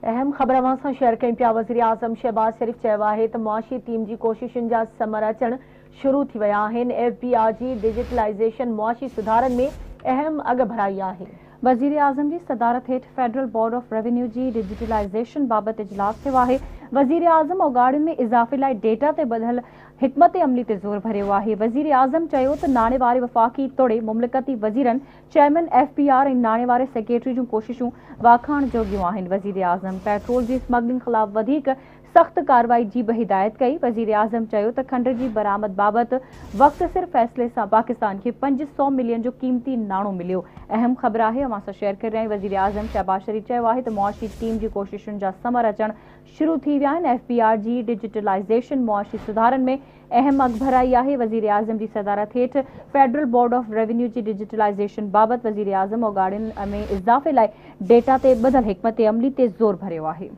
अहम ख़बर सां शेयर कयूं पिया। वज़ीर आज़म शहबाज शरीफ़ चयो आहे त मुआशी टीम जी कोशिशुनि जा समर अचण शुरू थी विया आहिनि। FBR जी डिजिटलाइज़ेशन मुआशी सुधारनि में अहम अॻ भराई आहे। वज़ीर आज़म जी सदारत हेठ फेडरल बोर्ड ऑफ रेवेन्यू जी डिजिटलाइज़ेशन बाबति इजलास थियो आहे। वज़ीर आज़म औगाड़ियुनि में इज़ाफ़े लाइ डेटा ते ॿधल हिकमत अमली ते ज़ोर भरियो आहे। वज़ीर आज़म चयो त नाणे वारे वफ़ाक़ी तोड़े मुमलिकती वज़ीरनि, चेयरमैन FBR ऐं नाणे वारे सेक्रेटरी जूं कोशिशूं वाखाण जोगियूं आहिनि। वज़ीर आज़म पेट्रोल जी स्मगलिंग ख़िलाफ़ वधीक सख़्त कार्रवाई जी बि हिदायत कई। वज़ीर आज़म चयो त खंड जी बरामद बाबति वक़्त सिर फ़ैसिले सां पाकिस्तान खे 500 मिलियन जो क़ीमती नाणो मिलियो। अहम ख़बर आहे, अवां सां शेयर करे रहिया आहियूं। वज़ीर आज़म शहबाज शरीफ़ चयो आहे त मुआशी टीम जी कोशिशुनि जा समर अचण शुरू थी विया आहिनि। FBR जी डिजिटलाइज़ेशन मुआशी सुधारनि में अहम अॻ भराई आहे। वज़ीर आज़म जी सदारत हेठ फेडरल बोर्ड ऑफ रेवेन्यू जी डिजिटलाइज़ेशन बाबति वज़ीर आज़म औगाड़ियुनि में इज़ाफ़े लाइ डेटा ते ॿधल हिकमत अमली ते ज़ोर भरियो आहे।